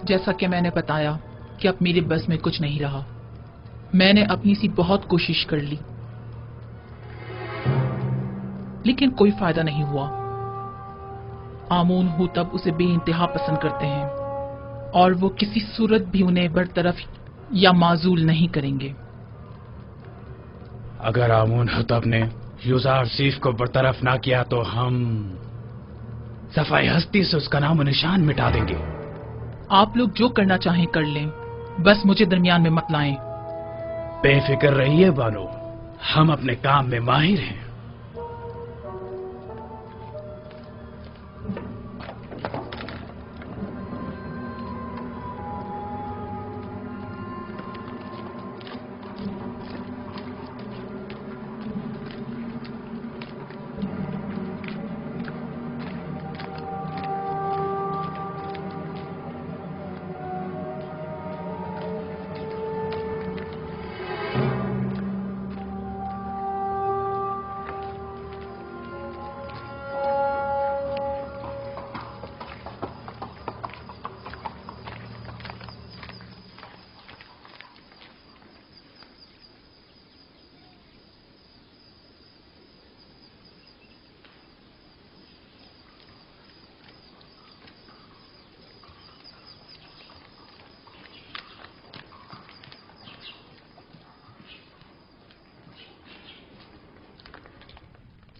جیسا کہ میں نے بتایا کہ اب میرے بس میں کچھ نہیں رہا. میں نے اپنی سی بہت کوشش کر لی لیکن کوئی فائدہ نہیں ہوا. آمون ہوتب اسے بے انتہا پسند کرتے ہیں اور وہ کسی صورت بھی انہیں برطرف یا معزول نہیں کریں گے. اگر آمون ہوتب نے یوزارسیف کو برطرف نہ کیا تو ہم صفحہ ہستی سے اس کا نام و نشان مٹا دیں گے. آپ لوگ جو کرنا چاہیں کر لیں، بس مجھے درمیان میں مت لائیں. بے فکر رہیے بانو، ہم اپنے کام میں ماہر ہیں.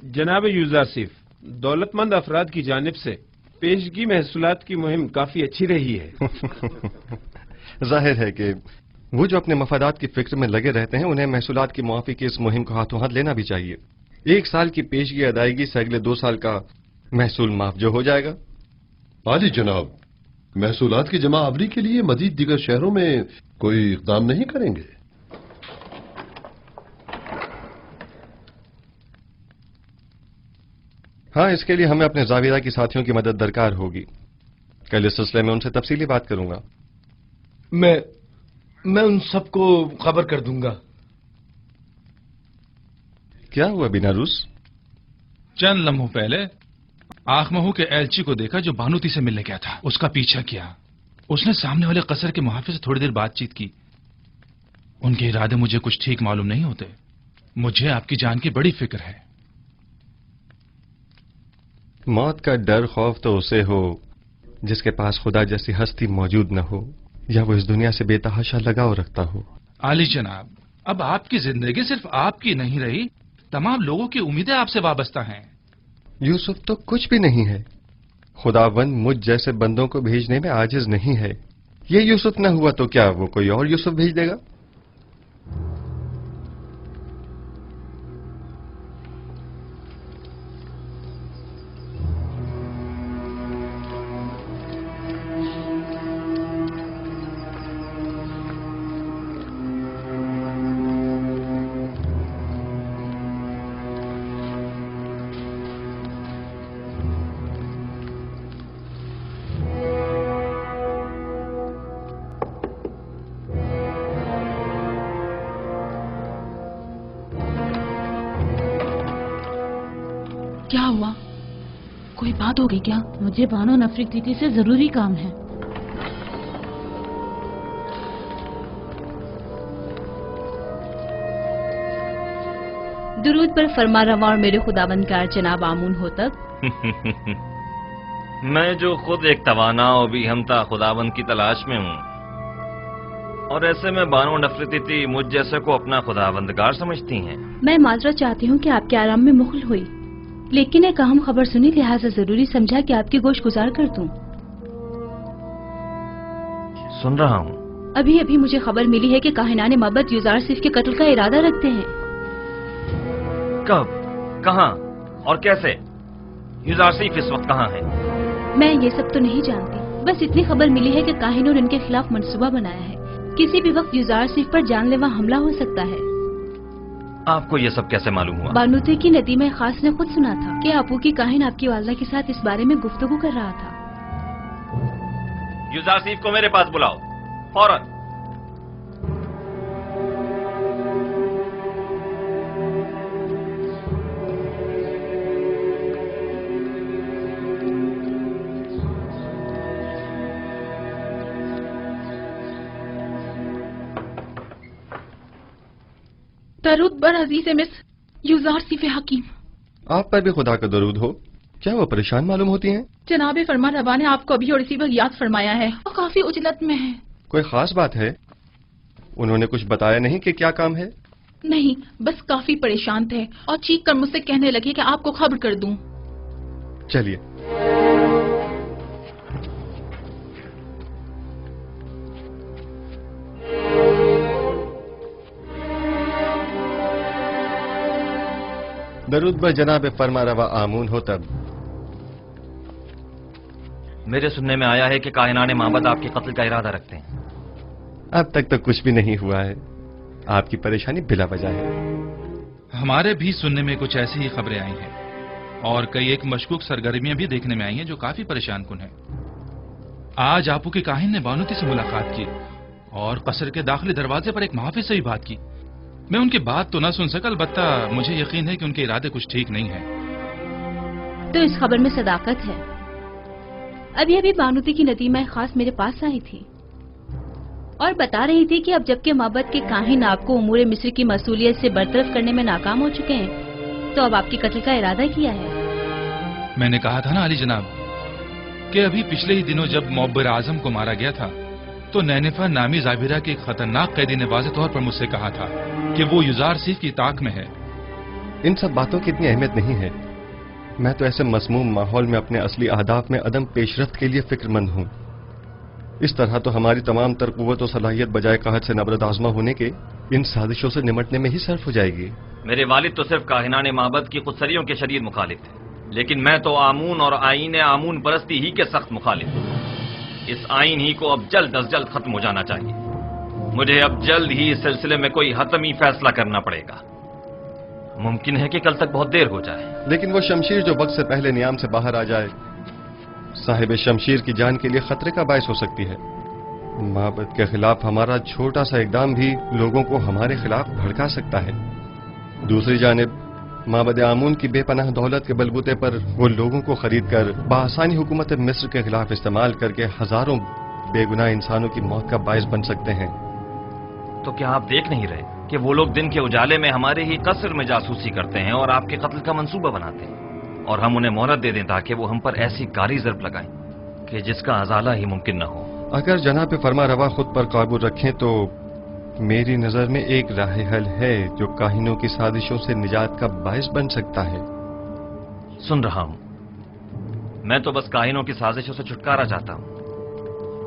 جناب یوزارسیف، دولت مند افراد کی جانب سے پیشگی محصولات کی مہم کافی اچھی رہی ہے. ظاہر ہے کہ وہ جو اپنے مفادات کی فکر میں لگے رہتے ہیں انہیں محصولات کی معافی کی اس مہم کو ہاتھوں ہاتھ لینا بھی چاہیے. 1 سال کی پیشگی ادائیگی سے اگلے 2 سال کا محصول معاف جو ہو جائے گا. عالی جناب، محصولات کی جمع آوری کے لیے مزید دیگر شہروں میں کوئی اقدام نہیں کریں گے؟ ہاں، اس کے لیے ہمیں اپنے زاویہ کی ساتھیوں کی مدد درکار ہوگی. کل اس سلسلے میں ان سے تفصیلی بات کروں گا. میں ان سب کو خبر کر دوں گا. کیا ہوا بیناروس؟ چند لمحوں پہلے آخ مہو کے ایلچی کو دیکھا جو بانوتی سے ملنے گیا تھا. اس کا پیچھا کیا. اس نے سامنے والے قصر کے محافظ سے تھوڑی دیر بات چیت کی. ان کے ارادے مجھے کچھ ٹھیک معلوم نہیں ہوتے. مجھے آپ کی جان کی بڑی فکر ہے. موت کا ڈر خوف تو اسے ہو جس کے پاس خدا جیسی ہستی موجود نہ ہو یا وہ اس دنیا سے بے تحاشا لگاؤ رکھتا ہو. عالی جناب، اب آپ کی زندگی صرف آپ کی نہیں رہی، تمام لوگوں کی امیدیں آپ سے وابستہ ہیں. یوسف تو کچھ بھی نہیں ہے. خداوند مجھ جیسے بندوں کو بھیجنے میں عاجز نہیں ہے. یہ یوسف نہ ہوا تو کیا وہ کوئی اور یوسف بھیج دے گا؟ کیا ہوا؟ کوئی بات ہو گئی کیا؟ مجھے بانو نفرتیتی سے ضروری کام ہے. درود پر فرما رواں اور میرے خداوندگار جناب آمون ہوتب. میں جو خود ایک توانا و بھی ہمتا خداوند کی تلاش میں ہوں، اور ایسے میں بانو نفرتیتی مجھ جیسے کو اپنا خداوندگار سمجھتی ہیں. میں معذرت چاہتی ہوں کہ آپ کے آرام میں مخل ہوئی، لیکن ایک اہم خبر سنی لہٰذا ضروری سمجھا کہ آپ کی گوش گزار کر دوں. سن رہا ہوں. ابھی مجھے خبر ملی ہے کہ کاہنان مابد یوزارسیف کے قتل کا ارادہ رکھتے ہیں. کب، کہاں اور کیسے؟ یوزارسیف اس وقت کہاں ہے؟ میں یہ سب تو نہیں جانتی، بس اتنی خبر ملی ہے کہ کاہنوں نے ان کے خلاف منصوبہ بنایا ہے. کسی بھی وقت یوزارسیف پر جان لیوا حملہ ہو سکتا ہے. آپ کو یہ سب کیسے معلوم ہوا؟ بانوتے کی ندیمہ خاص نے خود سنا تھا کہ آپو کی کاہن آپ کی والدہ کے ساتھ اس بارے میں گفتگو کر رہا تھا. یوزارسیف کو میرے پاس بلاؤ فوراً. दरूद बर अजीज मिस युजार सिफ हकीम। आप पर भी खुदा का दरूद हो। क्या वो परेशान मालूम होती हैं? जनाब फरमा रवा ने आपको अभी और इसी वक्त याद फरमाया है। वो काफी उजलत में है। कोई खास बात है? उन्होंने कुछ बताया नहीं कि क्या काम है? नहीं, बस काफी परेशान थे और चीख कर मुझसे कहने लगे कि आपको खबर कर दूं। चलिए। दरूद बर जनाब फरमा रवा आमून हो तब। मेरे सुनने में आया है कि कायनाने माबद आपके कत्ल का इरादा रखते हैं। अब तक तो कुछ भी नहीं हुआ है। आपकी परेशानी बिला वजह है। हमारे भी सुनने में कुछ ऐसी ही खबरें आई हैं और कई एक मशकूक सरगर्मियां भी देखने में आई हैं जो काफी परेशान कुन है। आज आपू के काहिन ने बानूती से मुलाकात की और कसर के दाखिली दरवाजे पर एक मुहाफिज से भी बात की। मैं उनकी बात तो ना सुन सका, अलबत्ता मुझे यकीन है कि उनके इरादे कुछ ठीक नहीं है। तो इस खबर में सदाकत है। अभी अभी बानूती की नदीमा खास मेरे पास आई थी और बता रही थी कि अब जबकि माबद के काहिन आपको उमूर मिस्र की मसूलियत से बरतरफ करने में नाकाम हो चुके हैं, तो अब आपकी कत्ल का इरादा किया है। मैंने कहा था ना अली जनाब कि अभी पिछले ही दिनों जब मुअब्बिर आजम को मारा गया था तो नैनिफा नामी जाबिरा के एक खतरनाक कैदी ने वाज़ेह तौर पर मुझसे कहा था कि वो युजार सीफ की ताक में है। इन सब बातों की इतनी अहमियत नहीं है। मैं तो ऐसे मसमूम माहौल में अपने असली अहदाफ में अदम पेशरफ्त के लिए फिक्रमंद हूँ। इस तरह तो हमारी तमाम तर कुव्वत और सलाहियत बजाय कहत से नबरद आजमा होने के इन साजिशों से निमटने में ही सर्फ हो जाएगी। मेरे वालिद तो सिर्फ काहिनाने माबद की खुदसरियों के शदीद मुखालिफ थे, लेकिन मैं तो आमून और आईन आमून परस्ती ही के सख्त मुखालिफ हूँ। इस आईन ही को अब जल्द अज जल्द खत्म हो जाना चाहिए। मुझे अब जल्द ही इस सिलसिले में कोई हतमी फैसला करना पड़ेगा। मुमकिन है कि कल तक बहुत देर हो जाए। लेकिन वो शमशीर जो वक्त से पहले नियाम से बाहर आ जाए साहिब शमशीर की जान के लिए खतरे का बायस हो सकती है। माबद के खिलाफ हमारा छोटा सा इकदाम भी लोगों को हमारे खिलाफ भड़का सकता है। दूसरी जानिब माबद आमून की बेपनाह दौलत के बलबूते पर वो लोगों को खरीद कर बआसानी हुकूमत मिस्र के खिलाफ इस्तेमाल करके हजारों बेगुनाह इंसानों की मौत का बायस बन सकते हैं। तो क्या आप देख नहीं रहे कि वो लोग दिन के उजाले में हमारे ही कसर में जासूसी करते हैं और आपके कत्ल का मंसूबा बनाते हैं, और हम उन्हें मोहलत दे दें ताकि वो हम पर ऐसी कारी ज़र्ब लगाएं कि जिसका अजाला ही मुमकिन न हो। अगर जनाब फरमा रवा खुद पर काबू रखें तो मेरी नजर में एक राह हल है जो काहिनों की साजिशों से निजात का बायस बन सकता है। सुन रहा हूं। मैं तो बस काहिनों की साजिशों से छुटकारा चाहता हूं।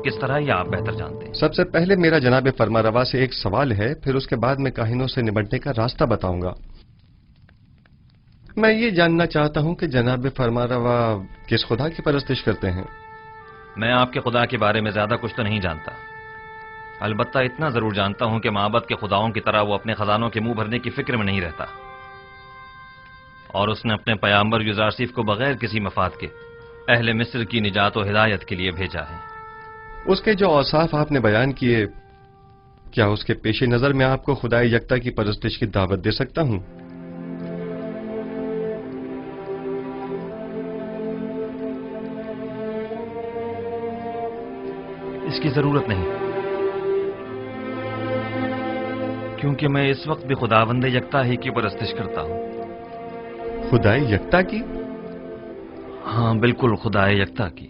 किस तरह यह आप बेहतर जानते हैं। सबसे पहले मेरा जनाब फरमा रवा से एक सवाल है, फिर उसके बाद मैं काहिनों से निपटने का रास्ता बताऊंगा। मैं ये जानना चाहता हूं कि जनाब फरमा रवा किस खुदा की परस्तिश करते हैं। मैं आपके खुदा के बारे में ज्यादा कुछ तो नहीं जानता, अलबत्ता इतना जरूर जानता हूं कि माबद के खुदाओं की तरह वो अपने खजानों के मुंह भरने की फिक्र में नहीं रहता, और उसने अपने पैगंबर युजारसीफ को बगैर किसी मफाद के अहले मिस्र की निजात और हिदायत के लिए भेजा है। उसके जो औसाफ आपने बयान किए, क्या उसके पेश नजर में आपको खुदाए यकता की परस्तिश की दावत दे सकता हूं? इसकी जरूरत नहीं, क्योंकि मैं इस वक्त भी खुदावंद यकता ही की परस्तिश करता हूं। खुदाए यकता की? हाँ बिल्कुल, खुदाए यकता की,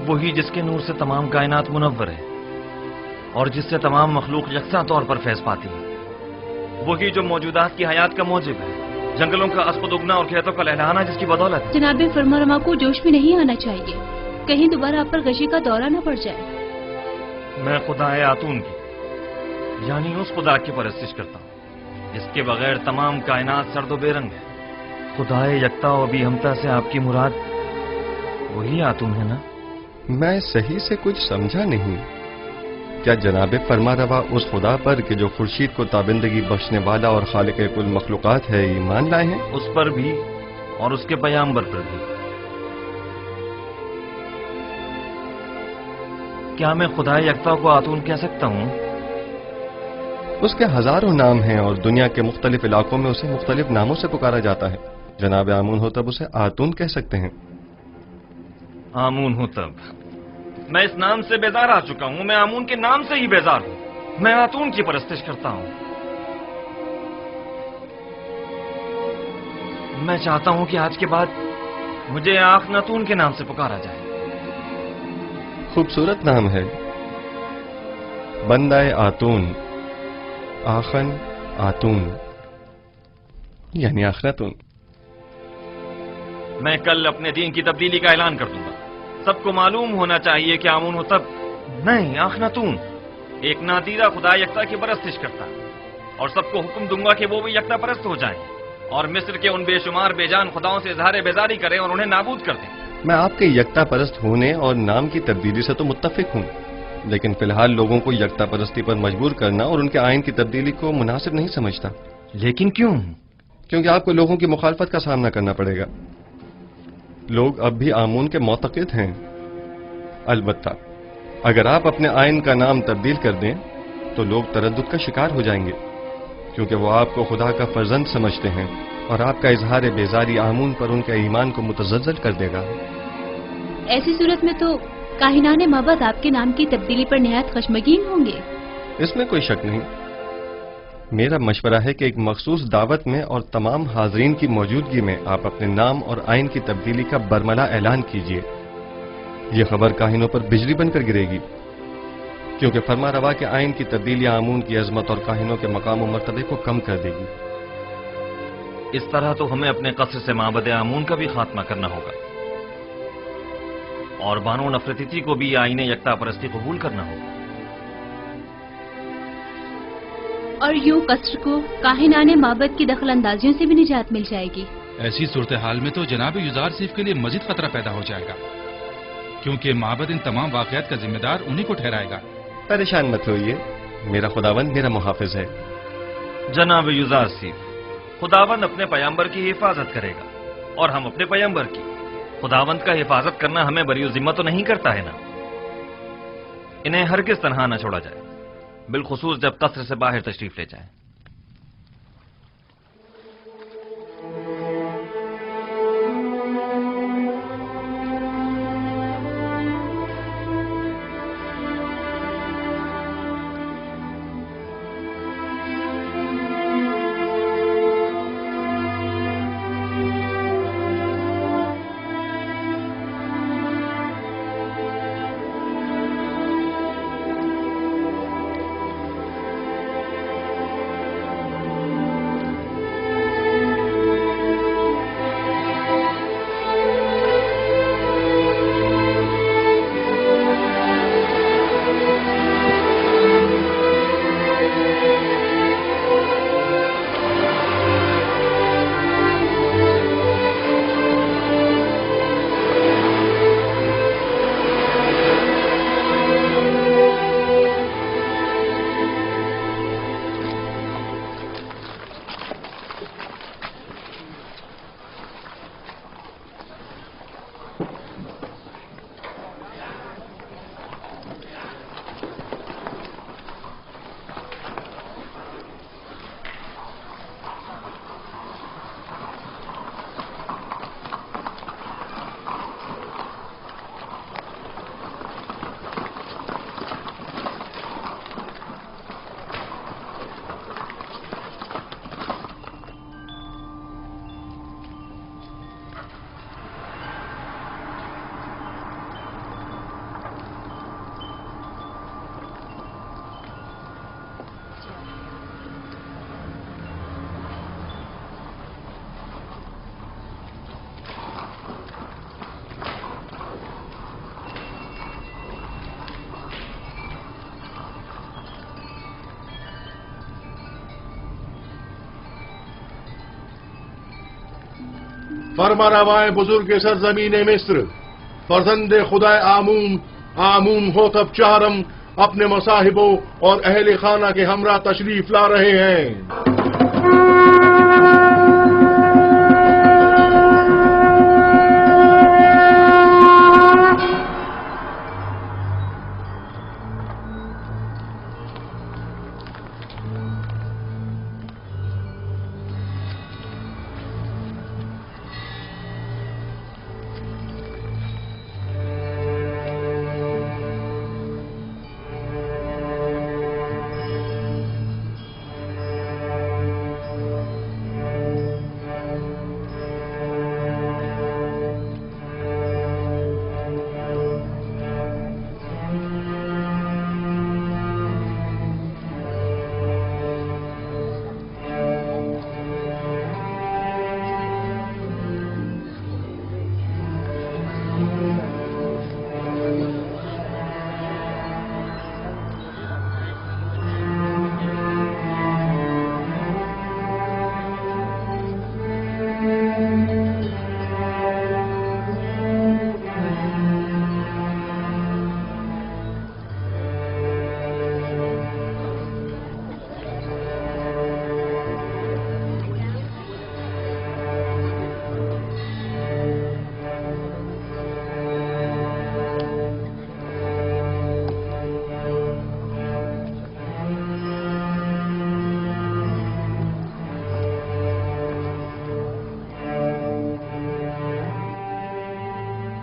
वही जिसके नूर से तमाम कायनात मुनव्वर है और जिससे तमाम मखलूक यकसा तौर पर फैज पाती है। वही जो मौजूदात की हयात का मौजिब है, जंगलों का अस्पद उगना और खेतों का लहलहाना जिसकी बदौलत है। जनाब फरमा को जोश में नहीं आना चाहिए, कहीं दोबारा आप पर गशी का दौरा न पड़ जाए। मैं खुदाए आतून की यानी उस खुदा की परस्तिश करता हूँ जिसके बगैर तमाम कायनात सर्दो बेरंग है। खुदाए यकता और भी हमता से आपकी मुराद वही आतून है ना? मैं सही से कुछ समझा नहीं। क्या जनाब फरमा रवा उस खुदा पर कि जो खुर्शीद को ताबिंदगी बख्शने वाला और खालिक कुल मखलूकात है ईमान लाए हैं? उस पर भी और उसके पैगंबर पर भी। क्या मैं खुदा यकता को आतून कह सकता हूँ? उसके हजारों नाम हैं और दुनिया के मुख्तलिफ इलाकों में उसे मुख्तलिफ नामों से पुकारा जाता है। जनाब आमून हो तब उसे आतून कह सकते हैं। आमून हो तब? मैं इस नाम से बेजार आ चुका हूं। मैं आमून के नाम से ही बेजार हूं। मैं आतून की परस्तिश करता हूं। میں چاہتا ہوں کہ آج کے بعد مجھے آخناتون کے نام سے پکارا جائے. خوبصورت نام ہے. بندہ آتون، آخن آتون یعنی آخناتون. میں کل اپنے دین کی تبدیلی کا اعلان کر دوں گا. سب کو معلوم ہونا چاہیے کہ آمون ہو تب نہیں آخناتون ایک نادیرہ خدا یکتا کی پرستش کرتا ہے، اور سب کو حکم دوں گا کہ وہ بھی یکتا پرست ہو جائیں اور مصر کے ان بے شمار بے جان خداؤں سے اظہار بیزاری کریں اور انہیں نابود کر دیں. میں آپ کے یکتا پرست ہونے اور نام کی تبدیلی سے تو متفق ہوں، لیکن فی الحال لوگوں کو یکتا پرستی پر مجبور کرنا اور ان کے آئین کی تبدیلی کو مناسب نہیں سمجھتا. لیکن کیوں؟ کیونکہ آپ کو لوگوں کی مخالفت کا سامنا کرنا پڑے گا. لوگ اب بھی آمون کے معتقد ہیں. البتہ اگر آپ اپنے آئین کا نام تبدیل کر دیں تو لوگ تردد کا شکار ہو جائیں گے، کیونکہ وہ آپ کو خدا کا فرزند سمجھتے ہیں اور آپ کا اظہار بیزاری آمون پر ان کے ایمان کو متزلزل کر دے گا. ایسی صورت میں تو کاہنان معبد آپ کے نام کی تبدیلی پر نہایت خشمگین ہوں گے. اس میں کوئی شک نہیں. میرا مشورہ ہے کہ ایک مخصوص دعوت میں اور تمام حاضرین کی موجودگی میں آپ اپنے نام اور آئین کی تبدیلی کا برملا اعلان کیجیے. یہ خبر کاہنوں پر بجلی بن کر گرے گی، کیونکہ فرما روا کے آئین کی تبدیلی آمون کی عظمت اور کاہنوں کے مقام و مرتبے کو کم کر دے گی. اس طرح تو ہمیں اپنے قصر سے معبد آمون کا بھی خاتمہ کرنا ہوگا اور بانو نفرتیتی کو بھی آئین یکتا پرستی قبول کرنا ہوگا. اور یوں قصر کو کاہنان معبد کی دخل اندازیوں سے بھی نجات مل جائے گی. ایسی صورتحال میں تو جناب یوزار سیف کے لیے مزید خطرہ پیدا ہو جائے گا، کیونکہ معبد ان تمام واقعات کا ذمہ دار انہی کو ٹھہرائے گا. پریشان مت ہوئیے، میرا خداوند میرا محافظ ہے. جناب یوزار سیف، خداوند اپنے پیامبر کی حفاظت کرے گا اور ہم اپنے پیامبر کی. خداوند کا حفاظت کرنا ہمیں بری ذمہ تو نہیں کرتا ہے نا. انہیں ہرگز تنہا نہ چھوڑا جائے، بالخصوص جب قصر سے باہر تشریف لے جائیں. فرما روائے بزرگ سرزمین مصر، فرزند خدا آمون ہوتب چہرم اپنے مصاحبوں اور اہل خانہ کے ہمراہ تشریف لا رہے ہیں.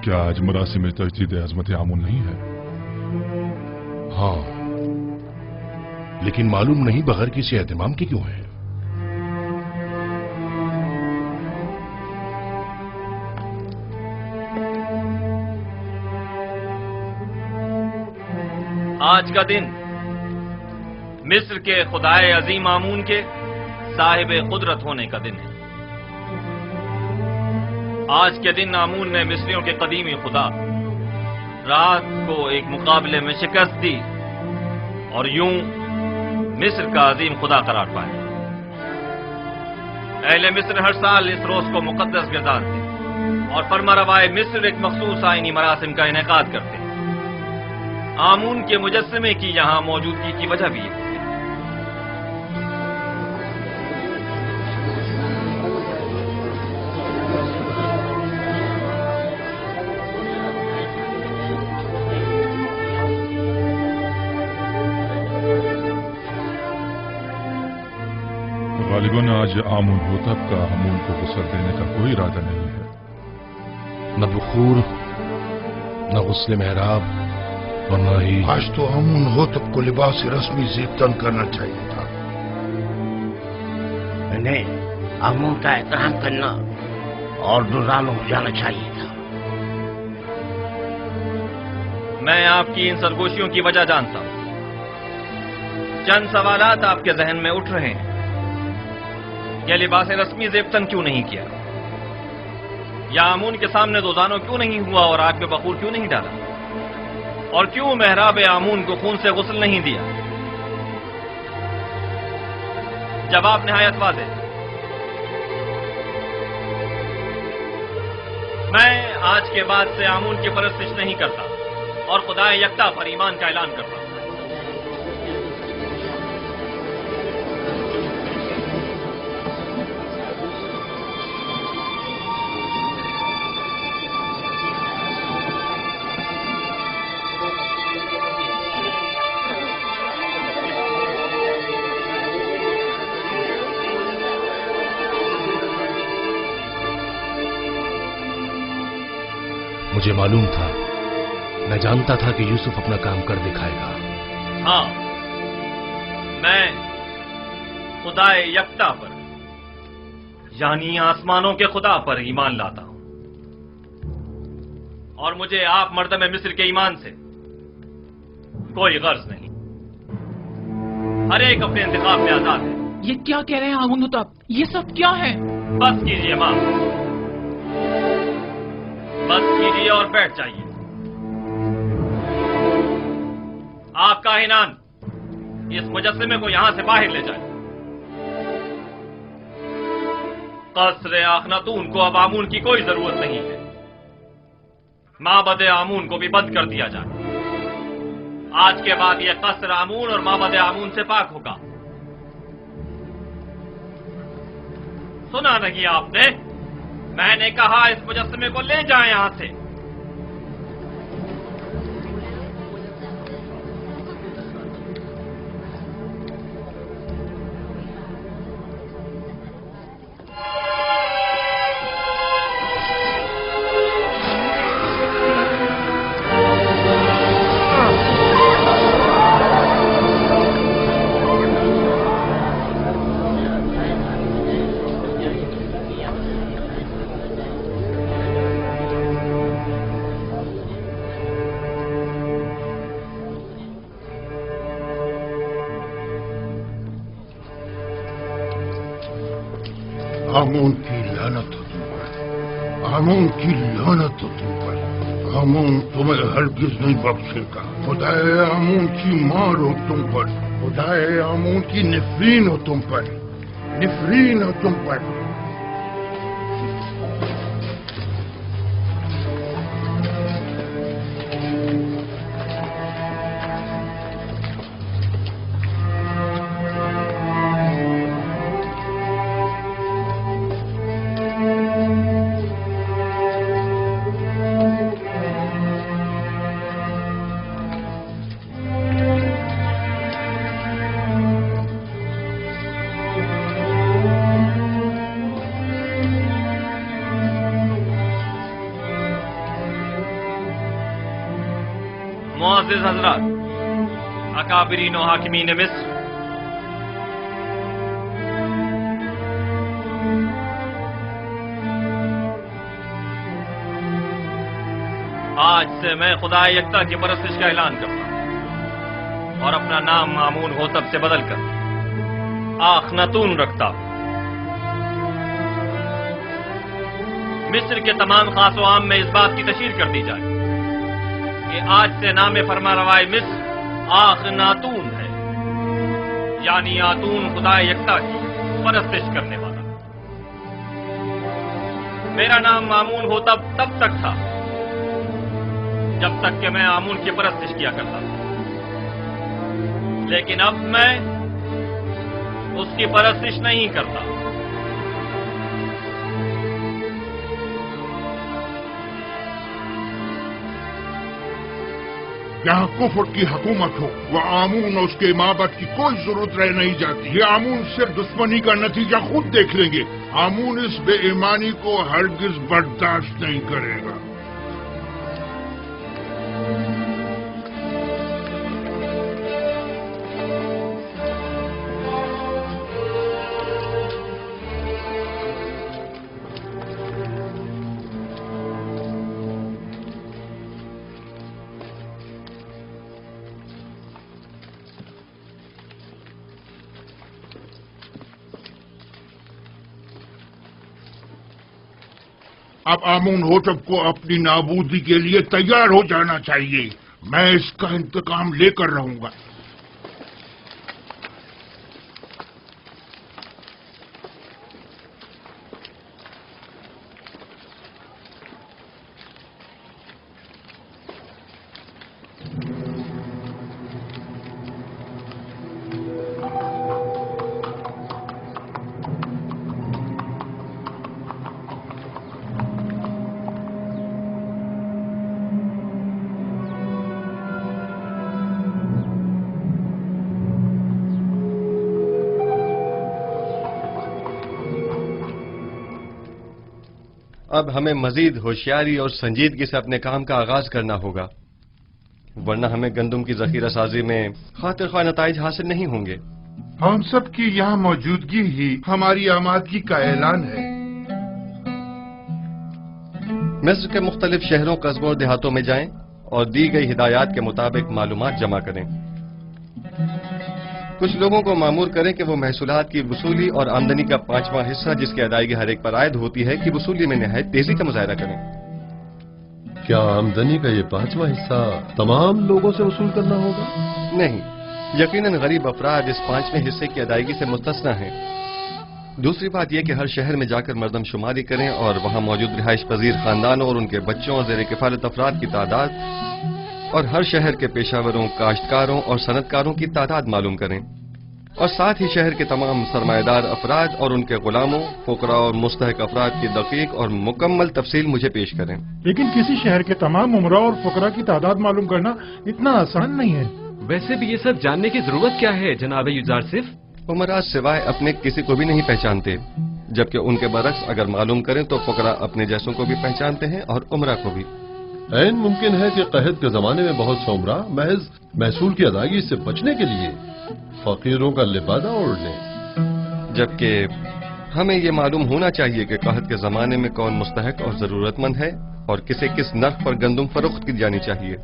क्या आज मरासिम तजदीद अजमत आमून नहीं है? हाँ, लेकिन मालूम नहीं बगैर किसी एहतमाम के क्यों है। आज का दिन मिस्र के खुदाए अजीम आमून के साहिब कुदरत होने का दिन है। आज के दिन आमून ने मिस्रियों के कदीमी खुदा रात को एक मुकाबले में शिकस्त दी और यूं मिस्र का अजीम खुदा करार पाया। अहले मिस्र हर साल इस रोज को मुकद्दस गिरदारते और फरमारवाए मिस्र एक मखसूस आईनी मरासिम का इनेकाद करते। आमून के मुजस्समे की यहां मौजूदगी की वजह भी है। गालिबन आज आमून होतब का आमून को गुस्ल देने का कोई इरादा नहीं है। न बुखूर, न गुस्ल मेहराब और न ही आज तो आमून होतब को लिबास रस्मी ज़ेबतन करना चाहिए था। इन्हें आमून का एहतराम करना और दुरानो हो जाना चाहिए था। मैं आपकी इन सरगोशियों की वजह जानता हूं। चंद सवालात आपके जहन में उठ रहे हैं। यह लिबास रस्मी ज़ेबतन क्यों नहीं किया, या आमून के सामने दोजानो क्यों नहीं हुआ और आग में बखूर क्यों नहीं डाला, और क्यों मेहराब आमून को खून से गुस्ल नहीं दिया? जवाब निहायत वाज़ेह। मैं आज के बाद से आमून की परस्तिश नहीं करता और खुदाए यकता पर ईमान का ऐलान करता हूं। मुझे मालूम था, मैं जानता था कि यूसुफ अपना काम कर दिखाएगा। हाँ, मैं खुदाए यकता पर यानी आसमानों के खुदा पर ईमान लाता हूं और मुझे आप मर्दमे मिस्र के ईमान से कोई गर्ज नहीं। हर एक अपने इंतखाब में आजाद है। ये क्या कह रहे हैं आमून होतब? ये सब क्या है? बस कीजिए मां, बस कीजिए और बैठ जाइए। आप काहिनान इस मुजस्समे को यहां से बाहर ले जाए। कसरे आखनातून को अब आमून की कोई जरूरत नहीं है। माबद आमून को भी बंद कर दिया जाए। आज के बाद यह कसर आमून और माबद आमून से पाक होगा। सुना नहीं आपने? मैंने कहा इस मुजस्समे को ले जाएं यहां से। आमून की लानत हो तुम पर, आमून की लानत हो तुम पर। आमून तुम्हें हरगिज नहीं बख्शेगा। खुदाए आमून की मार हो तुम पर, खुदाए आमून की निफरीन हो तुम पर, निफरीन हो तुम पर। मुअज़्ज़िज़ हज़रात, अकाबिरीन व हाकिमीन मिस्र, आज से मैं खुदा यकता की परस्तिश का ऐलान करता हूं और अपना नाम आमून होतब से बदलकर आखनातून रखता हूं। मिस्र के तमाम खास व आम में इस बात की तशहीर कर दी जाए कि आज से नाम फरमारवाए मिस्र आखनातून है, यानी आतून खुदा यकता की परस्तिश करने वाला। मेरा नाम आमून होतब तब तक था जब तक कि मैं आमून की परस्तिश किया करता था, लेकिन अब मैं उसकी परस्तिश नहीं करता। यहाँ कुफर की हुकूमत हो, वह आमून और उसके माबद की कोई जरूरत रह नहीं जाती। ये आमून सिर्फ दुश्मनी का नतीजा खुद देख लेंगे। आमून इस बेईमानी को हरगिज बर्दाश्त नहीं करेगा। अब आमून होतब को अपनी नाबूदी के लिए तैयार हो जाना चाहिए। मैं इसका इंतकाम लेकर रहूंगा। अब हमें मजीद होशियारी और संजीदगी से अपने काम का आगाज करना होगा, वरना हमें गंदम की जखीरा साजी में खातिर ख्वाह नताइज हासिल नहीं होंगे। हम सब की यहाँ मौजूदगी ही हमारी आमादगी का ऐलान है। मिस्र के मुख्तलिफ शहरों, कस्बों और देहातों में जाएं और दी गई हिदायत के मुताबिक मालूमात जमा करें। कुछ लोगों को मामूर करें कि वो महसूलात की वसूली और आमदनी का 5वां हिस्सा जिसकी अदायगी हर एक पर आयद होती है कि वसूली में निहायत तेजी का मुजाहरा करें। क्या आमदनी का ये 5वां हिस्सा तमाम लोगों से वसूल करना होगा? नहीं, यकीनन गरीब अफराद इस 5वें हिस्से की अदायगी से मुस्तस्ना हैं। दूसरी बात यह कि हर शहर में जाकर मर्दमशुमारी करें और वहां मौजूद रिहाइश पजीर खानदानों और उनके बच्चों और ज़ेर किफालत अफराद की तादाद और हर शहर के पेशावरों, काश्तकारों और सनतकारों की तादाद मालूम करें और साथ ही शहर के तमाम सरमाएदार अफराद और उनके गुलामों, फुकरा और मुस्तहक अफराद की दकीक और मुकम्मल तफसील मुझे पेश करें। लेकिन किसी शहर के तमाम उमरा और फुकरा की तादाद मालूम करना इतना आसान नहीं है। वैसे भी ये सब जानने की जरूरत क्या है जनाब युजारसिफ? उमरा सिवाय अपने किसी को भी नहीं पहचानते, जबकि उनके बरक्स अगर मालूम करें तो फुकरा अपने जैसों को भी पहचानते हैं और उमरा को भी। ऐन मुमकिन है कि कहत के जमाने में बहुत से उमरा महज महसूल की अदायगी से बचने के लिए फकीरों का लिबादा ओढ़ लें, जबकि हमें ये मालूम होना चाहिए कि कहत के जमाने में कौन मुस्तहक और जरूरतमंद है और किसे किस नर्ख पर गंदम फरोख्त की जानी चाहिए।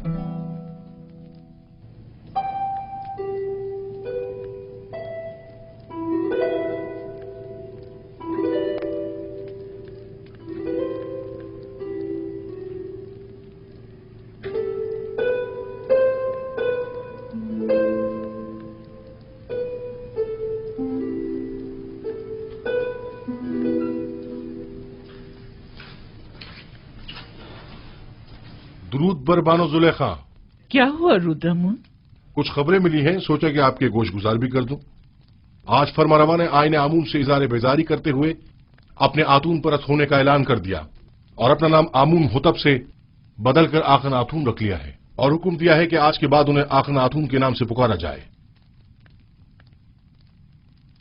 दुरूद बर बानो जुलेखा। क्या हुआ रुद्रमुन? कुछ खबरें मिली हैं, सोचा कि आपके गोश गुजार भी कर दूं। आज फरमारवा ने आईने आमून से इज़ारे बेजारी करते हुए अपने आतून परस्त होने का ऐलान कर दिया और अपना नाम आमून होतब से बदलकर आखन आतून रख लिया है और हुक्म दिया है कि आज के बाद उन्हें आखन आतून के नाम से पुकारा जाए।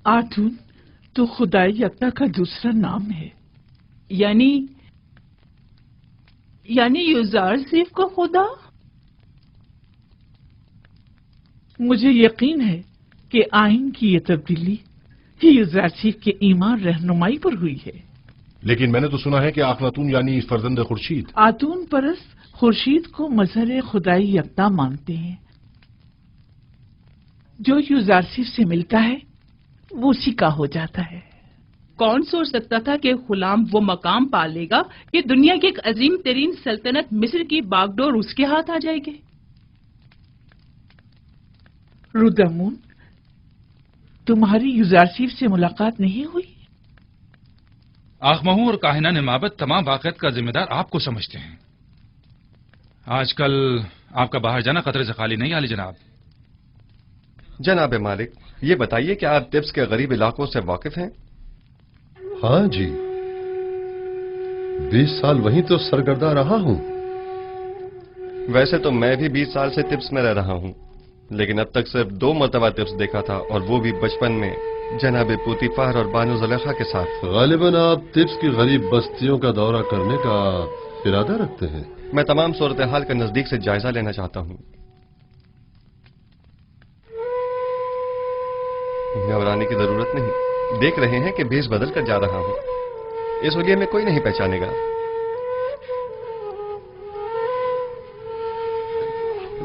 आतून तो खुदाई यकता का दूसरा नाम है, यानी युजारसिफ का खुदा। मुझे यकीन है कि आइन की ये तब्दीली यूज़रसीफ के ईमान रहनुमाई पर हुई है। लेकिन मैंने तो सुना है कि आखनातून यानी फर्जंद खुर्शीद आतून परस्त खुर्शीद को मजहर खुदाई यकता मानते हैं। जो यूज़रसीफ से मिलता है वो उसी का हो जाता है। कौन सोच सकता था कि गुलाम वो मकाम पा लेगा कि दुनिया की एक अजीम तरीन सल्तनत मिस्र की बागडोर उसके हाथ आ जाएगी। रुदमून, तुम्हारी यूज़रसीफ से मुलाकात नहीं हुई? आखमहू और काहिना ने माबद तमाम वाक़यात का जिम्मेदार आपको समझते हैं। आजकल आपका बाहर जाना खतरे से खाली नहीं, आली जनाब। जनाब मालिक, ये बताइए कि आप तिब्स के गरीब इलाकों से वाकिफ हैं? हाँ जी, 20 साल वहीं तो सरगर्दा रहा हूं। वैसे तो मैं भी 20 साल से तिब्स में रह रहा हूं, लेकिन अब तक सिर्फ 2 मरतबा तिब्स देखा था, और वो भी बचपन में जनाब पूतीफार और बानो ज़ुलेखा के साथ। गालिबन आप तिब्स की गरीब बस्तियों का दौरा करने का इरादा रखते हैं? मैं तमाम सूरत हाल का नजदीक से जायजा लेना चाहता हूं। घबराने की जरूरत नहीं, देख रहे हैं कि भेष बदल कर जा रहा हूं। इस हुलिये में कोई नहीं पहचानेगा।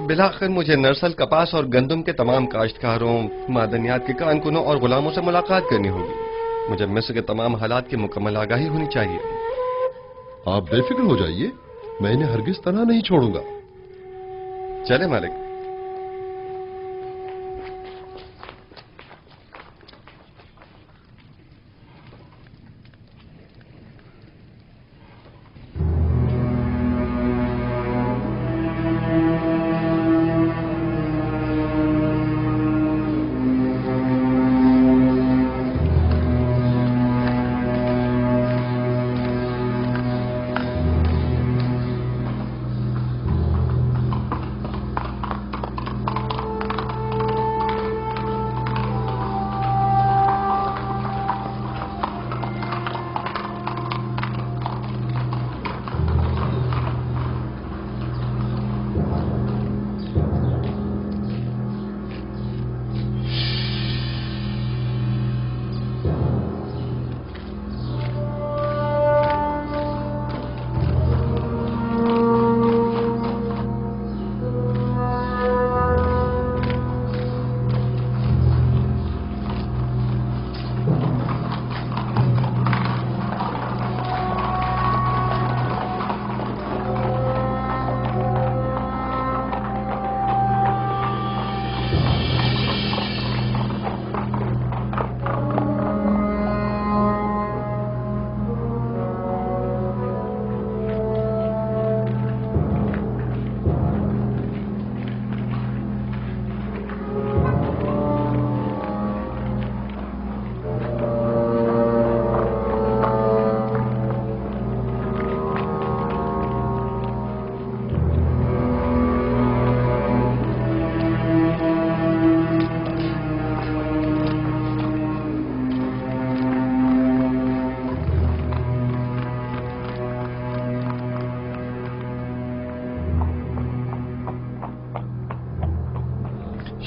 बिलाखिर मुझे नरसल, कपास और गंदम के तमाम काश्तकारों, मादनियात के कारकुनों और गुलामों से मुलाकात करनी होगी। मुझे मिस्र के तमाम हालात की मुकम्मल आगाही होनी चाहिए। आप बेफिक्र हो जाइए, मैं इन्हें हरगिज तनहा नहीं छोड़ूंगा। चले मालिक।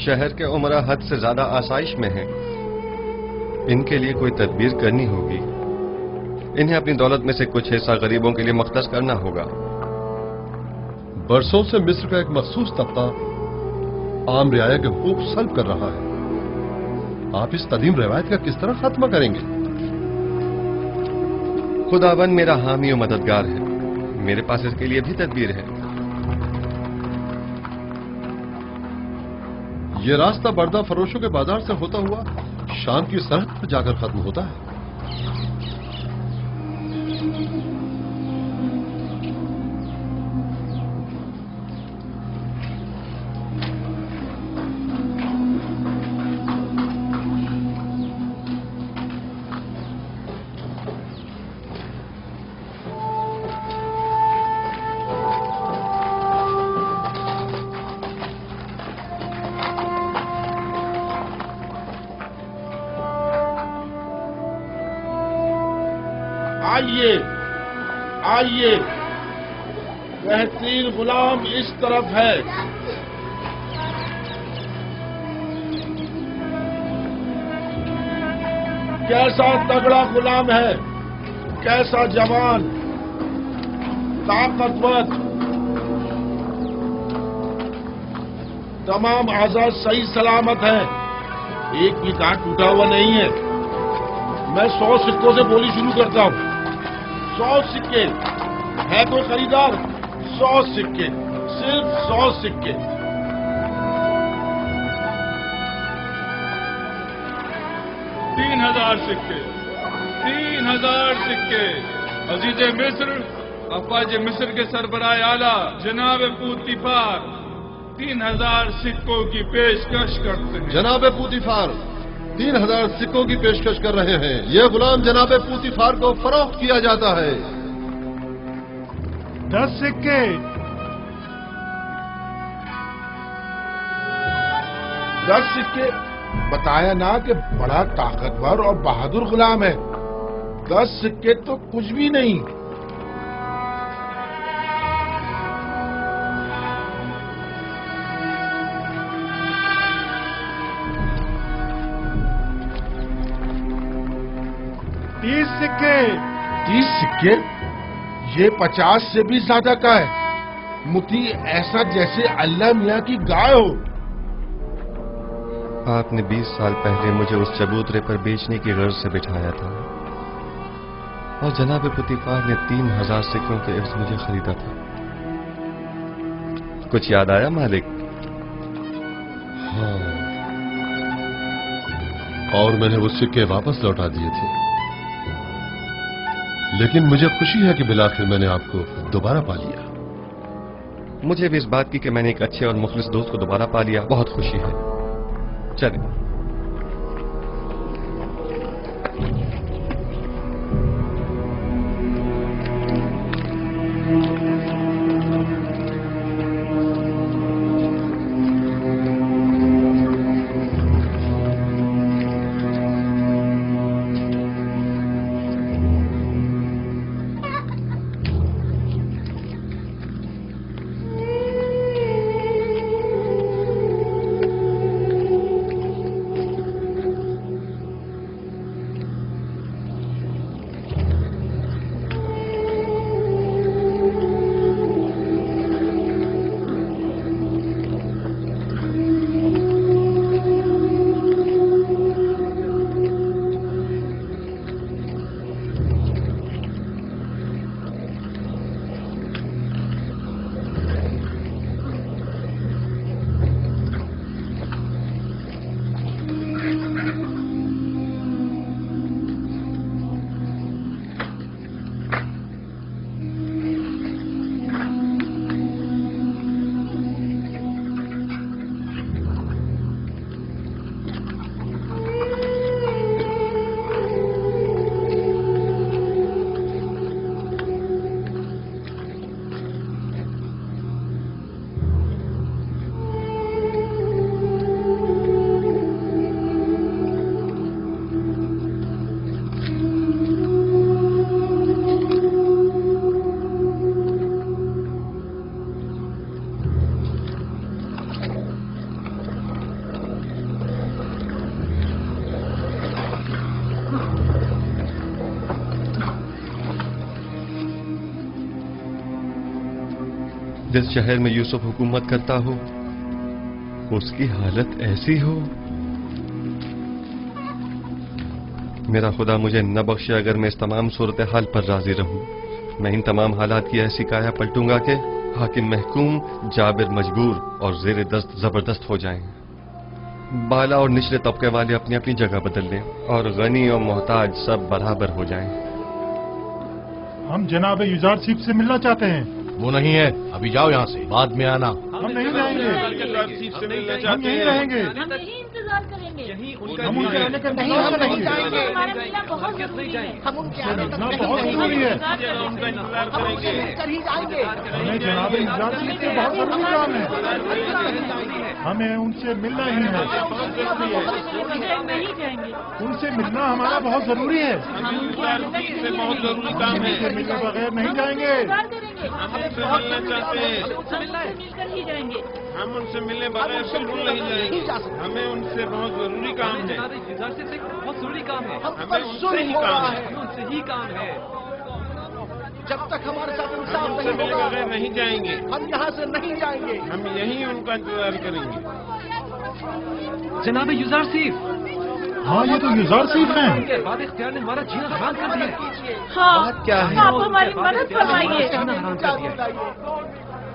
शहर के उमरा हद से ज्यादा आसाइश में हैं। इनके लिए कोई तदबीर करनी होगी। इन्हें अपनी दौलत में से कुछ हिस्सा गरीबों के लिए मख्तस करना होगा। बरसों से मिस्र का एक मखसूस तबका आम रियाया के हुकूक सल्ब कर रहा है। आप इस कदीम रवायत का किस तरह खात्मा करेंगे? खुदावन मेरा हामी और मददगार है। मेरे पास इसके लिए भी तदबीर है। ये रास्ता बर्दा फरोशों के बाजार से होता हुआ शाम की सरहद पर जाकर खत्म होता है। आइए आइए, बेहतरीन गुलाम इस तरफ है। کیسا تگڑا غلام ہے، کیسا جوان، طاقتور، تمام اعضاء صحیح سلامت ہیں، ایک بھی دانت ٹوٹا ہوا نہیں ہے۔ میں 100 سکوں سے بولی شروع کرتا ہوں۔ 100 سکے، ہے کوئی خریدار؟ 100 سکے، صرف 100 سکے۔ 3000 سکے، 3000 سکے۔ عزیز مصر، افواج مصر کے سربراہ اعلیٰ جناب پوتیفار 3000 سکوں کی پیشکش کرتے ہیں۔ جناب پوتیفار 3000 سکوں کی پیشکش کر رہے ہیں۔ یہ غلام جناب پوتیفار کو فروخت کیا جاتا ہے۔ 10 سکے، 10 سکے۔ بتایا نا کہ بڑا طاقتور اور بہادر غلام ہے۔ 10 سکے تو کچھ بھی نہیں۔ سکے، 30 سکے؟ یہ 50 سے بھی زیادہ کا ہے۔ متی ایسا جیسے اللہ میاں کی گائے ہو۔ آپ نے 20 سال پہلے مجھے اس چبوترے پر بیچنے کی غرض سے بٹھایا تھا اور جناب پوتیفار نے 3000 سکوں کے عوض مجھے خریدا تھا۔ کچھ یاد آیا مالک؟ ہاں، اور میں نے وہ سکے واپس لوٹا دیے تھے، لیکن مجھے خوشی ہے کہ بالآخر میں نے آپ کو دوبارہ پا لیا۔ مجھے بھی اس بات کی کہ میں نے ایک اچھے اور مخلص دوست کو دوبارہ پا لیا بہت خوشی ہے۔ چلیں۔ جس شہر میں یوسف حکومت کرتا ہو اس کی حالت ایسی ہو۔ میرا خدا مجھے نہ بخشے اگر میں اس تمام صورتحال پر راضی رہوں۔ میں ان تمام حالات کی ایسی کایا پلٹوں گا کہ حاکم محکوم، جابر مجبور اور زیر دست زبردست ہو جائیں۔ بالا اور نچلے طبقے والے اپنی اپنی جگہ بدل لیں اور غنی اور محتاج سب برابر ہو جائیں۔ ہم جناب یوزارسیف سے ملنا چاہتے ہیں۔ وہ نہیں ہے، ابھی جاؤ یہاں سے، بعد میں آنا۔ ہم نہیں رہیں گے، ہم یہیں رہیں گے، ہم یہیں انتظار کریں گے۔ ہم ان کے آنے کا انتظار کریں گے۔ ہمارا ملنا بہت ضروری ہے۔ ہم ان کے آنے کا بہت ضروری ہے۔ ہمیں جناب یوزارسیف سے بہت ضروری کام ہے۔ ہمیں ان سے ملنا ہی ہے۔ ان سے ملنا ہمارا بہت ضروری ہے۔ بہت ضروری کام ہے، ان سے ملنے بغیر نہیں جائیں گے۔ ہم سے ملنا چاہتے ہیں، مل کر ہی جائیں گے۔ हम उनसे मिलने बगैर बिल्कुल नहीं जाएंगे। हमें उनसे बहुत जरूरी काम है। बहुत जरूरी काम है। हमें उनसे ही काम है। उनसे ही काम है। जब तक हमारे साथ हम इंसाफ उनसे नहीं मिले होगा बगैर नहीं जाएंगे। हम यहाँ से नहीं जाएंगे। हम यहीं उनका इंतजार करेंगे। जनाब युजारसीफ। हाँ, ये तो युजारसीफ हैं। उनके बाद इख्तियार ने हमारा जीना हराम कर दिया। हाँ, क्या है? आप हमारी मदद फरमाइए। जीना हराम कर दिया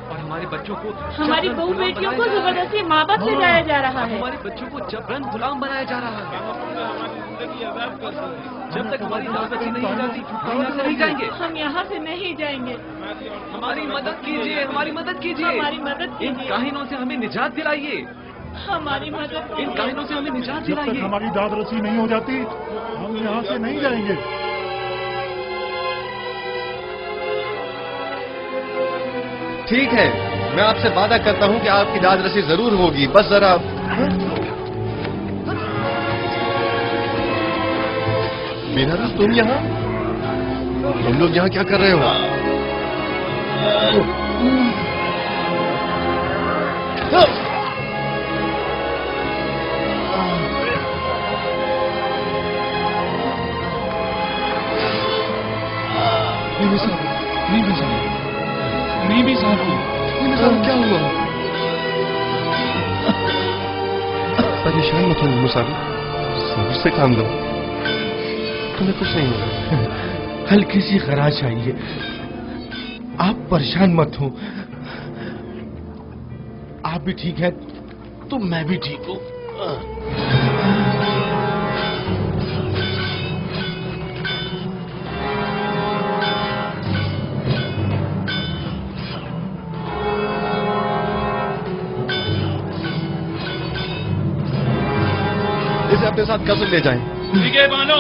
और हमारे बच्चों को हमारी बहू बेटियों को जबरदस्ती माँ बाप ले जाया जा रहा है। हमारे बच्चों को जबरन गुलाम बनाया जा रहा है। जब तक हमारी दावत नहीं हो जाती हम यहाँ से नहीं जाएंगे। हम यहाँ से नहीं जाएंगे। हमारी मदद कीजिए, हमारी मदद कीजिए, हमारी मदद कीजिए। इन काहिनों से हमें निजात दिलाइए। हमारी मदद इन काहिनों से हमें निजात जब तक दिलाइए। हमारी दाद रसी नहीं हो जाती हम यहाँ से नहीं जाएंगे। ठीक है, मैं आपसे वादा करता हूं कि आपकी दाद रसी जरूर होगी, बस जरा। मीनारुस, तुम यहाँ? तुम लोग यहाँ क्या कर रहे हो? क्या हुआ? परेशान मत हो मुसाफिर, सब्र से काम लो, तुम्हें कुछ नहीं होगा। हल्की सी खराश आई है, आप परेशान मत हो। आप भी ठीक हैं तो मैं भी ठीक हूँ। इसे अपने साथ कब्र ले जाएं। ठीक है बानो।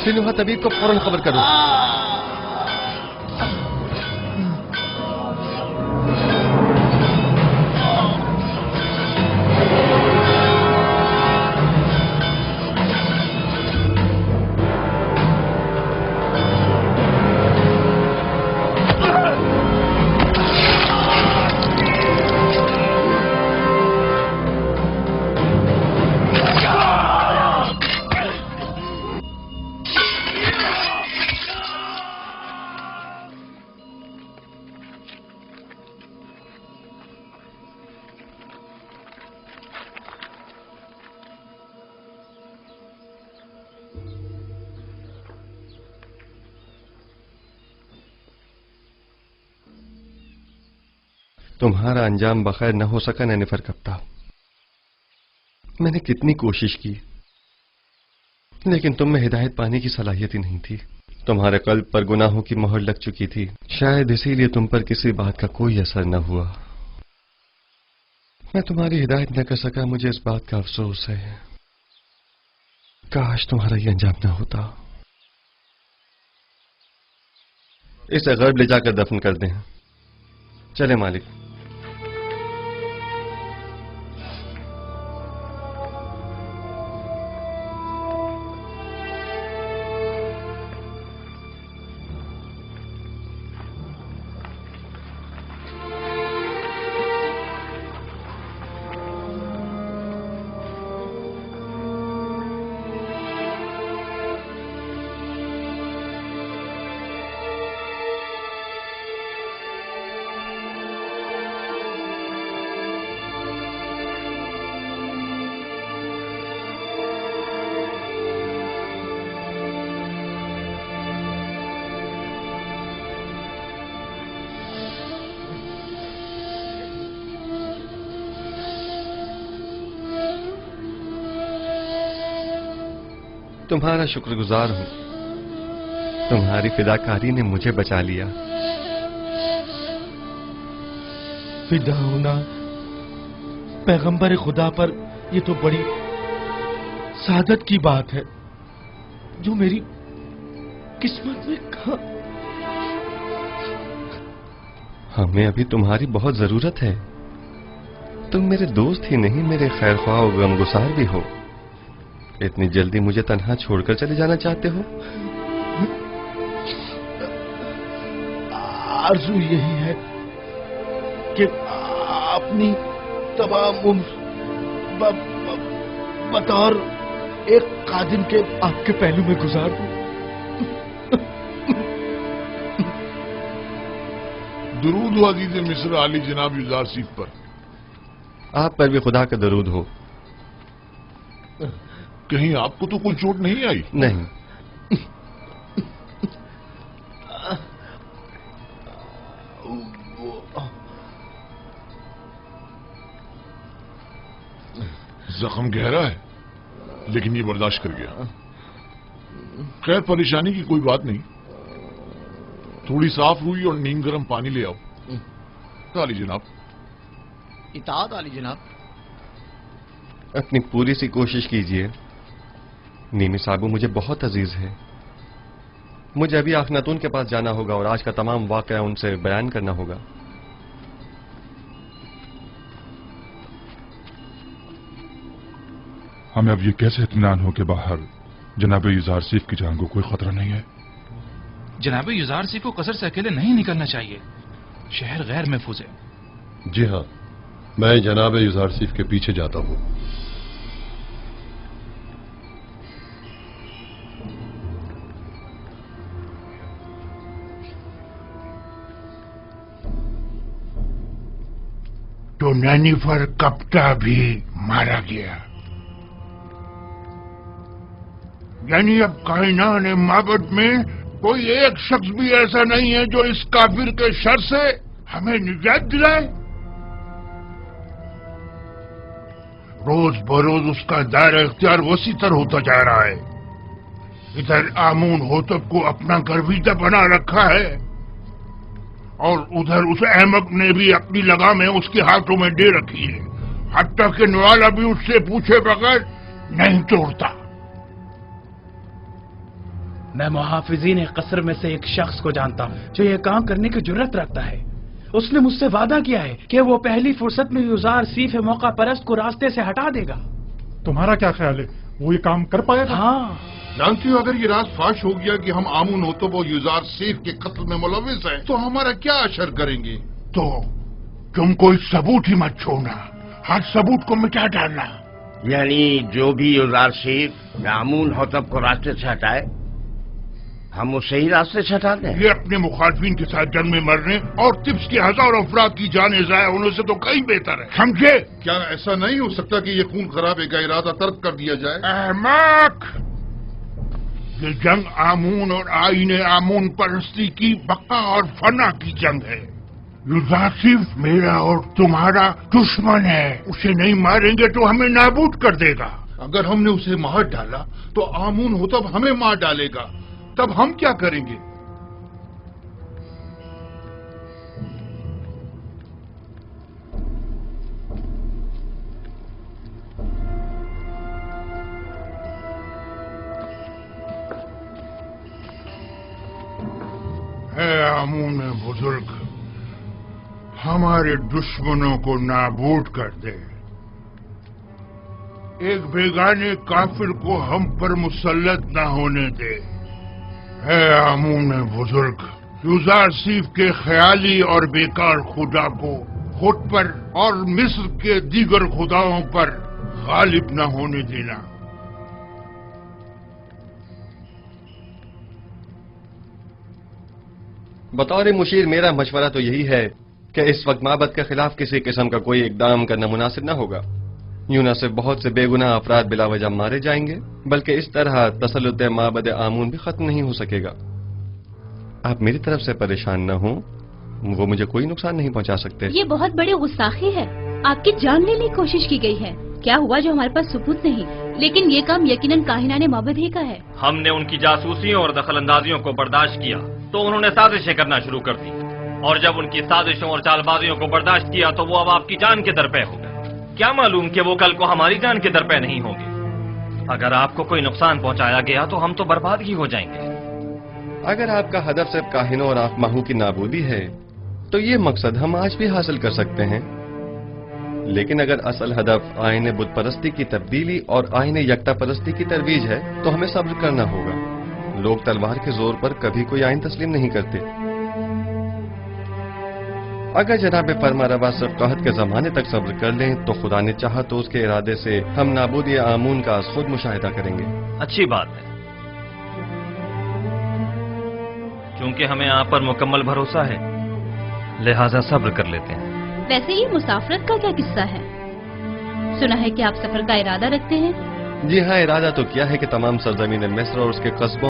सिनुहा तबीब को फौरन खबर करो। तुम्हारा अंजाम बखैर न हो सका नैनिफर कप्तान। मैंने कितनी कोशिश की, लेकिन तुम में हिदायत पाने की सलाहियत ही नहीं थी। तुम्हारे कल्ब पर गुनाहों की मोहर लग चुकी थी, शायद इसीलिए तुम पर किसी बात का कोई असर न हुआ। मैं तुम्हारी हिदायत न कर सका, मुझे इस बात का अफसोस है। काश तुम्हारा ये अंजाम न होता। इसे गर्भ ले जाकर दफन कर दें। चले मालिक। तुम्हारा शुक्रगुजार हूं, तुम्हारी फिदाकारी ने मुझे बचा लिया। फिदा होना पैगंबर खुदा पर ये तो बड़ी सादत की बात है, जो मेरी किस्मत में कहा। हमें अभी तुम्हारी बहुत जरूरत है। तुम मेरे दोस्त ही नहीं, मेरे खैरख्वाह और गमगुसार भी हो। इतनी जल्दी मुझे तन्हा छोड़कर चले जाना चाहते हो? आरज़ू यही है कि अपनी तमाम उम्र बतौर एक कादिम के आपके पहलू में गुजार दूं। दरूद हो अजीज मिस्र आली जनाब यूजारसीफ पर। आप पर भी खुदा का दरूद हो। कहीं आपको तो कोई चोट नहीं आई? नहीं। जख्म गहरा है, लेकिन ये बर्दाश्त कर गया। खैर, परेशानी की कोई बात नहीं। थोड़ी साफ रुई और नीम गर्म पानी ले आओ। आली जनाब। इताअत आली जनाब। अपनी पूरी सी कोशिश कीजिए। नीमी साबू मुझे बहुत अजीज है। मुझे अभी आखनातून के पास जाना होगा और आज का तमाम वाकया उनसे बयान करना होगा। हमें अब ये कैसे इत्मीनान हो कि बाहर जनाब युजारसीफ की जान को कोई खतरा नहीं है? जनाब युजारसीफ को कसर से अकेले नहीं निकलना चाहिए। शहर गैर महफूज है। जी हाँ, मैं जनाब युजारसीफ के पीछे जाता हूँ। तो नैनीफर कप्ता भी मारा गया। यानी अब कायनात माबद में कोई एक शख्स भी ऐसा नहीं है जो इस काफिर के शर से हमें निजात दिलाए। रोज बरोज उसका दायरा इख्तियार वसी तर होता जा रहा है। इधर आमून होतब को अपना गर्विदा बना रखा है और उधर उस अहमक ने भी अपनी लगामें उसके हाथों में दे रखी है। हत्ता कि नवाला भी उससे पूछे बगैर नहीं तोड़ता। मैं मुहाफिजीन कसर में से एक शख्स को जानता हूँ जो ये काम करने की जुर्रत रखता है। उसने मुझसे वादा किया है कि वो पहली फुर्सत में युजारसीफ मौका परस्त को रास्ते से हटा देगा। तुम्हारा क्या ख्याल है, वो ये काम कर पाएगा? हाँ। जानती हो, अगर ये राज फाश हो गया कि हम आमून होतब और युजारसीफ के कत्ल में मुलविस हैं, तो हमारा क्या असर करेंगे? तो तुम कोई सबूत ही मत छोड़ना, हर सबूत को मिटा डालना। यानी जो भी युजारसीफ आमून होतब को रास्ते से हटाए, हम उसे ही रास्ते से हटा दें। ये अपने मुखालफिन के साथ जंग में मरने और तिब्स के हजारों अफराद की जाने जाया होने से तो कहीं बेहतर है, समझे? क्या ऐसा नहीं हो सकता कि ये खून खराबे का इरादा तर्क कर दिया जाए? अहमक! ये जंग आमून और आईने आमून परस्ती की बका और फना की जंग है। युजारसीफ मेरा और तुम्हारा दुश्मन है। उसे नहीं मारेंगे तो हमें नाबूद कर देगा। अगर हमने उसे मार डाला तो आमून होतब हमें मार डालेगा। तब हम क्या करेंगे? है आमून बुजुर्ग, हमारे दुश्मनों को नाबूद कर दे। एक बेगाने काफिर को हम पर मुसल्लत न होने दे। है आमून बुजुर्ग, युजारसीफ के ख्याली और बेकार खुदा को खुद पर और मिस्र के दीगर खुदाओं पर गालिब न होने देना। बतौर मुशीर मेरा मशवरा तो यही है कि इस वक्त माबद के खिलाफ किसी किस्म का कोई इकदाम करना मुनासिब न होगा। यूं न सिर्फ बहुत से बेगुनाह अफराद बिला वजह मारे जाएंगे, बल्कि इस तरह तसल्लुत माबद आमून भी खत्म नहीं हो सकेगा। आप मेरी तरफ से परेशान न हो, वो मुझे कोई नुकसान नहीं पहुंचा सकते। ये बहुत बड़ी गुस्ताखी है। आपकी जान लेने की कोशिश की गई है। क्या हुआ जो हमारे पास सबूत नहीं, लेकिन ये काम यकीनन काहिनाने माबद ही का है। हमने उनकी जासूसियों और दखलंदाजियों को बर्दाश्त किया तो उन्होंने साजिशें करना शुरू कर दी, और जब उनकी साजिशों और चालबाजियों को बर्दाश्त किया तो वो अब आपकी जान के दरपे हो गए। क्या मालूम कि वो कल को हमारी जान के दरपे नहीं होंगे। अगर आपको कोई नुकसान पहुंचाया गया तो हम तो बर्बाद ही हो जाएंगे। अगर आपका हदफ सिर्फ काहिनों और आखमाहू की नाबूदी है तो ये मकसद हम आज भी हासिल कर सकते हैं, लेकिन अगर असल हदफ आईने बुत परस्ती की तब्दीली और आईने यकता परस्ती की तरवीज है तो हमें सब्र करना होगा। लोग तलवार के जोर पर कभी कोई आइन तस्लीम नहीं करते। अगर जनाब फरमारवा सिर्फ कहत के जमाने तक सब्र कर लें तो खुदा ने चाहा तो उसके इरादे से हम नाबूदी आमून का खुद मुशाहिदा करेंगे। अच्छी बात है, क्योंकि हमें आप पर मुकम्मल भरोसा है, लिहाजा सब्र कर लेते हैं। वैसे ये मुसाफरत का क्या किस्सा है? सुना है कि आप सफर का इरादा रखते हैं। जी हाँ, इरादा तो किया है कि तमाम सरजमीन मिस्र और उसके कस्बों